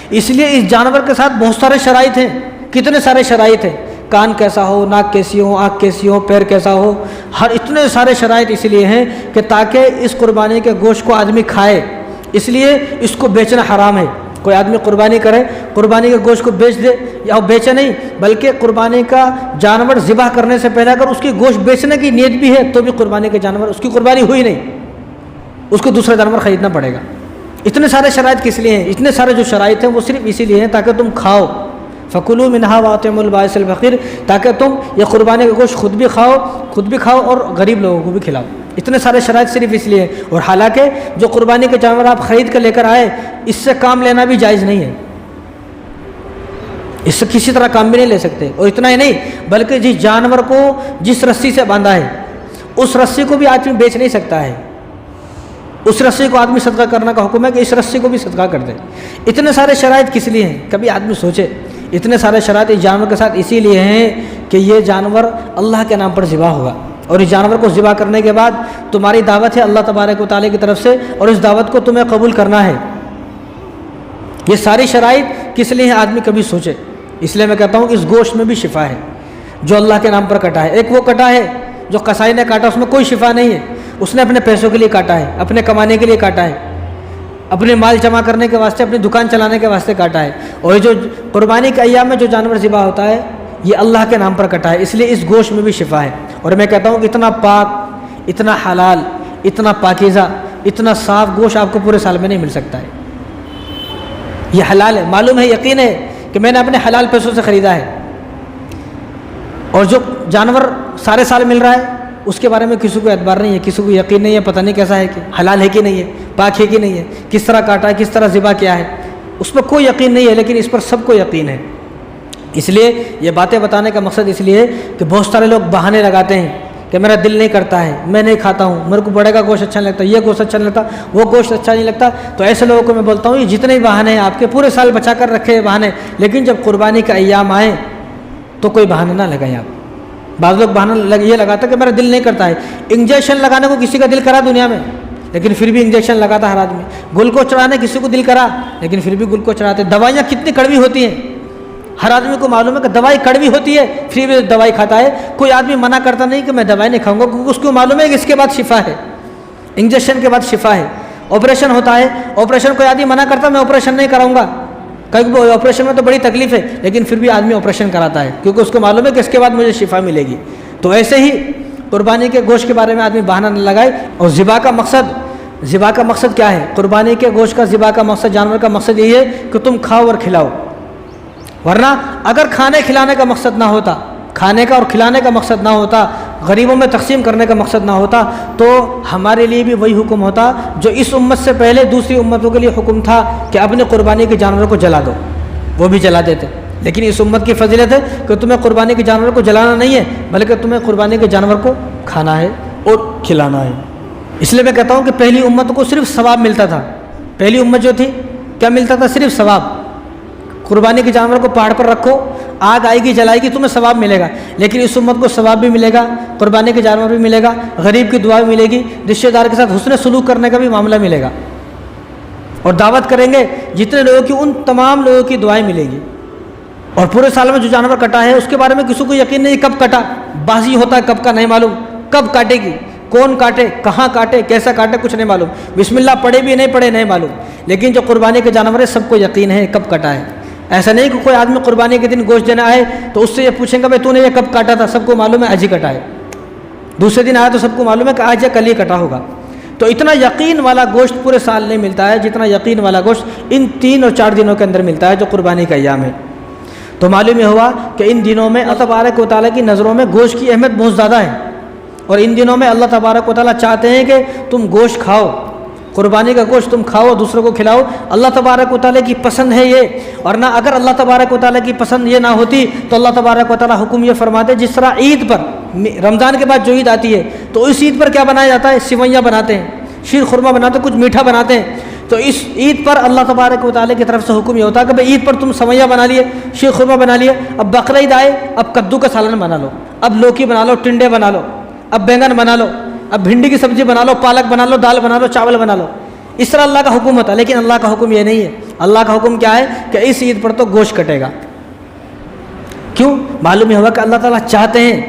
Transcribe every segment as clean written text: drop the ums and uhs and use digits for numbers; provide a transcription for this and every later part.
اس لیے اس جانور کے ساتھ بہت سارے شرائط ہیں، کتنے سارے شرائط ہیں، کان کیسا ہو، ناک کیسی ہو، آنکھ کیسی ہو، پیر کیسا ہو، ہر اتنے سارے شرائط اس لیے ہیں کہ تاکہ اس قربانی کے گوشت کو آدمی کھائے، اس لیے اس کو بیچنا حرام ہے۔ کوئی آدمی قربانی کرے، قربانی کے گوشت کو بیچ دے یا بیچے نہیں، بلکہ قربانی کا جانور ذبح کرنے سے پہلے اگر اس کی گوشت بیچنے کی نیت بھی ہے تو بھی قربانی کے جانور اس کی قربانی ہوئی نہیں، اس کو دوسرا جانور خریدنا پڑے گا۔ اتنے سارے شرائط کس لیے ہیں؟ اتنے سارے جو شرائط ہیں وہ صرف اسی لیے ہیں تاکہ تم کھاؤ، فَكُلُوا مِنْهَا وَأَطْعِمُوا الْبَائِسَ الْفَقِيرَ، تاکہ تم یہ قربانی کا گوشت خود بھی کھاؤ اور غریب لوگوں کو بھی کھلاؤ۔ اتنے سارے شرائط صرف اس لیے ہیں، اور حالانکہ جو قربانی کے جانور آپ خرید کر لے کر آئے اس سے کام لینا بھی جائز نہیں ہے، اس سے کسی طرح کام بھی نہیں لے سکتے۔ اور اتنا ہی نہیں بلکہ جس جانور کو جس رسی سے باندھا ہے اس رسی کو بھی آدمی بیچ نہیں سکتا ہے، اس رسی کو آدمی صدقہ کرنے کا حکم ہے کہ اس رسی کو بھی صدقہ کر دے۔ اتنے سارے شرائط کس لیے ہیں؟ کبھی آدمی سوچے، اتنے سارے شرائط اس جانور کے ساتھ اسی لیے ہیں کہ یہ جانور اللہ کے نام پر ذبح ہوگا، اور اس جانور کو ذبح کرنے کے بعد تمہاری دعوت ہے اللہ تبارک و تعالیٰ کی طرف سے، اور اس دعوت کو تمہیں قبول کرنا ہے۔ یہ ساری شرائط کس لیے ہیں آدمی کبھی سوچے۔ اس لیے میں کہتا ہوں کہ اس گوشت میں بھی شفا ہے جو اللہ کے نام پر کٹا ہے۔ ایک وہ کٹا ہے جو قصائی نے کاٹا، اس میں کوئی شفا نہیں ہے، اس نے اپنے پیسوں کے لیے کاٹا ہے، اپنے کمانے کے لیے کاٹا ہے، اپنے مال جمع کرنے کے واسطے، اپنی دکان چلانے کے واسطے کاٹا ہے۔ اور جو قربانی کے ایام میں جو جانور ذبح ہوتا ہے یہ اللہ کے نام پر کٹا ہے، اس لیے اس گوشت میں بھی شفا ہے۔ اور میں کہتا ہوں کہ اتنا پاک، اتنا حلال، اتنا پاکیزہ، اتنا صاف گوشت آپ کو پورے سال میں نہیں مل سکتا ہے۔ یہ حلال ہے، معلوم ہے، یقین ہے کہ میں نے اپنے حلال پیسوں سے خریدا ہے، اور جو جانور سارے سال مل رہا ہے اس کے بارے میں کسی کو اعتبار نہیں ہے، کسی کو یقین نہیں ہے، پتہ نہیں کیسا ہے، کہ حلال ہے کہ نہیں ہے، پاک ہے کہ نہیں ہے، کس طرح کاٹا ہے، کس طرح ذبح کیا ہے، اس پر کوئی یقین نہیں ہے، لیکن اس پر سب کو یقین ہے۔ اس لیے یہ باتیں بتانے کا مقصد اس لیے کہ بہت سارے لوگ بہانے لگاتے ہیں کہ میرا دل نہیں کرتا ہے، میں نہیں کھاتا ہوں، میرے کو بڑے کا گوشت اچھا نہیں لگتا، یہ گوشت اچھا نہیں لگتا، وہ گوشت اچھا نہیں لگتا۔ تو ایسے لوگوں کو میں بولتا ہوں یہ جتنے بہانے ہیں آپ کے پورے سال بچا کر رکھے بہانے، لیکن جب قربانی کا ایام آئے تو کوئی بہانے نہ لگائیں آپ۔ بعض لوگ بہانہ یہ لگاتا کہ میرا دل نہیں کرتا ہے۔ انجیکشن لگانے کو کسی کا دل کرا دنیا میں، لیکن پھر بھی انجیکشن لگاتا ہر آدمی۔ گل کو چڑھانے کسی کو دل کرا، لیکن پھر بھی گل کو چڑھاتے۔ دوائیاں کتنی کڑوی ہوتی ہیں، ہر آدمی کو معلوم ہے کہ دوائی کڑوی ہوتی ہے، پھر بھی دوائی کھاتا ہے۔ کوئی آدمی منع کرتا نہیں کہ میں دوائی نہیں کھاؤں گا، کیونکہ اس کو معلوم ہے کہ اس کے بعد شفا ہے، انجیکشن کے بعد شفا ہے۔ آپریشن ہوتا ہے، آپریشن کوئی آدمی منع کرتا میں آپریشن نہیں کراؤں گا، کیونکہ آپریشن میں تو بڑی تکلیف ہے، لیکن پھر بھی آدمی آپریشن کراتا ہے کیونکہ اس کو معلوم ہے کہ اس کے بعد مجھے شفا ملے گی۔ تو ایسے ہی قربانی کے گوشت کے بارے میں آدمی بہانہ نہ لگائے۔ اور ذبح کا مقصد کیا ہے؟ قربانی کے گوشت کا ذبح کا مقصد، جانور کا مقصد یہی ہے کہ تم کھاؤ اور کھلاؤ، ورنہ اگر کھانے کھلانے کا مقصد نہ ہوتا، کھانے کا اور کھلانے کا مقصد نہ ہوتا، غریبوں میں تقسیم کرنے کا مقصد نہ ہوتا، تو ہمارے لیے بھی وہی حکم ہوتا جو اس امت سے پہلے دوسری امتوں کے لیے حکم تھا کہ اپنے قربانی کے جانور کو جلا دو، وہ بھی جلا دیتے۔ لیکن اس امت کی فضیلت ہے کہ تمہیں قربانی کے جانور کو جلانا نہیں ہے، بلکہ تمہیں قربانی کے جانور کو کھانا ہے اور کھلانا ہے۔ اس لیے میں کہتا ہوں کہ پہلی امت کو صرف ثواب ملتا تھا، پہلی امت جو تھی کیا ملتا تھا؟ صرف ثواب۔ قربانی کے جانور کو پہاڑ پر رکھو، آگ آئے گی جلائے گی، تمہیں ثواب ملے گا۔ لیکن اس امت کو ثواب بھی ملے گا، قربانی کے جانور بھی ملے گا، غریب کی دعا بھی ملے گی، رشتہ دار کے ساتھ حسن سلوک کرنے کا بھی معاملہ ملے گا، اور دعوت کریں گے جتنے لوگوں کی ان تمام لوگوں کی دعائیں ملے گی۔ اور پورے سال میں جو جانور کٹا ہے اس کے بارے میں کسی کو یقین نہیں کب کٹا، بازی ہوتا ہے کب کا نہیں معلوم، کب کاٹے گی، کون کاٹے، کہاں کاٹے، کیسا کاٹے، کچھ نہیں معلوم، بسم اللہ پڑھے بھی نہیں پڑھے نہیں معلوم۔ لیکن جو قربانی کے جانور ہے سب کو یقین ہے کب کٹا ہے۔ ایسا نہیں کہ کوئی آدمی قربانی کے دن گوشت دینا آئے تو اس سے یہ پوچھیں گا بھائی تو نے یہ کب کاٹا تھا، سب کو معلوم ہے آج ہی کٹا ہے۔ دوسرے دن آیا تو سب کو معلوم ہے کہ آج یا کل ہی کٹا ہوگا۔ تو اتنا یقین والا گوشت پورے سال نہیں ملتا ہے جتنا یقین والا گوشت ان 3 اور 4 دنوں کے اندر ملتا ہے جو قربانی کا ایام ہے۔ تو معلوم یہ ہوا کہ ان دنوں میں اللہ تبارک و تعالیٰ کی نظروں میں گوشت کی اہمیت بہت زیادہ ہے، اور ان دنوں میں اللہ تبارک و تعالیٰ چاہتے ہیں کہ تم گوشت کھاؤ، قربانی کا گوشت تم کھاؤ، دوسروں کو کھلاؤ۔ اللہ تبارک و تعالیٰ کی پسند ہے یہ، ورنہ اگر اللہ تبارک و تعالیٰ کی پسند یہ نہ ہوتی تو اللہ تبارک و تعالیٰ حکم یہ فرماتے جس طرح عید پر، رمضان کے بعد جو عید آتی ہے تو اس عید پر کیا بنایا جاتا ہے؟ سوئیاں بناتے ہیں، شیر خورما بناتے ہیں، کچھ میٹھا بناتے ہیں۔ تو اس عید پر اللہ تبارک و تعالیٰ کی طرف سے حکم یہ ہوتا ہے کہ بھئی عید پر تم سویاں بنا لیے، شیر خورما بنا لیے، اب بقرعید آئے اب کدو کا سالن بنا لو، اب لوکی بنا لو، ٹنڈے بنا لو، اب بینگن بنا لو، اب بھنڈی کی سبزی بنا لو، پالک بنا لو، دال بنا لو، چاول بنا لو۔ اس طرح اللہ کا حکم ہوتا ہے، لیکن اللہ کا حکم یہ نہیں ہے۔ اللہ کا حکم کیا ہے کہ اس عید پر تو گوشت کٹے گا۔ کیوں؟ معلوم یہ ہوا کہ اللہ تعالیٰ چاہتے ہیں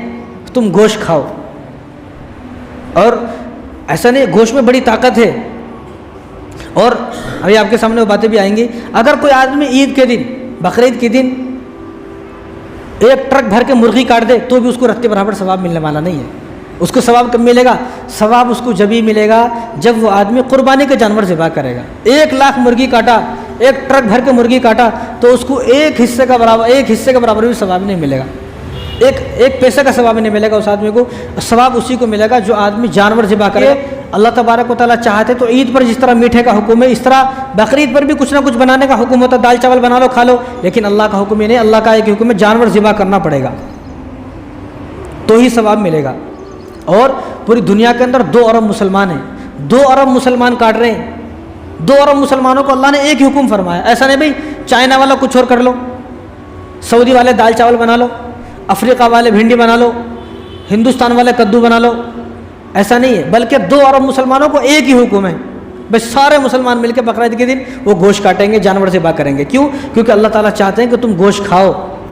تم گوشت کھاؤ، اور ایسا نہیں، گوشت میں بڑی طاقت ہے۔ اور ابھی آپ کے سامنے وہ باتیں بھی آئیں گی۔ اگر کوئی آدمی عید کے دن، بقرعید کے دن ایک ٹرک بھر کے مرغی کاٹ دے تو بھی اس کو رتے برابر ثواب ملنے والا نہیں ہے۔ اس کو ثواب کب ملے گا؟ ثواب اس کو جب ہی ملے گا جب وہ آدمی قربانی کے جانور ذبح کرے گا۔ 1,00,000 مرغی کاٹا، ایک ٹرک بھر کے مرغی کاٹا تو اس کو ایک حصے کا برابر بھی ثواب نہیں ملے گا، ایک پیسے کا ثواب نہیں ملے گا اس آدمی کو۔ ثواب اسی کو ملے گا جو آدمی جانور ذبح کرے۔ اللہ تبارک و تعالیٰ چاہتے تو عید پر جس طرح میٹھے کا حکم ہے، اس طرح بقرعید پر بھی کچھ نہ کچھ بنانے کا حکم ہوتا ہے، دال چاول بنا لو کھا لو، لیکن اللہ کا حکم یہ نہیں۔ اللہ کا ایک حکم ہے، جانور ذبح کرنا پڑے گا تو ہی ثواب ملے گا۔ اور پوری دنیا کے اندر 2 ارب مسلمان ہیں، 2 ارب مسلمان کاٹ رہے ہیں۔ 2 ارب مسلمانوں کو اللہ نے ایک ہی حکم فرمایا۔ ایسا نہیں بھائی چائنا والا کچھ اور کر لو، سعودی والے دال چاول بنا لو، افریقہ والے بھنڈی بنا لو، ہندوستان والے کدو بنا لو، ایسا نہیں ہے، بلکہ 2 ارب مسلمانوں کو ایک ہی حکم ہے۔ بس سارے مسلمان مل کے بقرعید کے دن وہ گوشت کاٹیں گے، جانور ذبح کریں گے۔ کیوں؟ کیونکہ اللہ تعالیٰ چاہتے ہیں کہ تم گوشت کھاؤ۔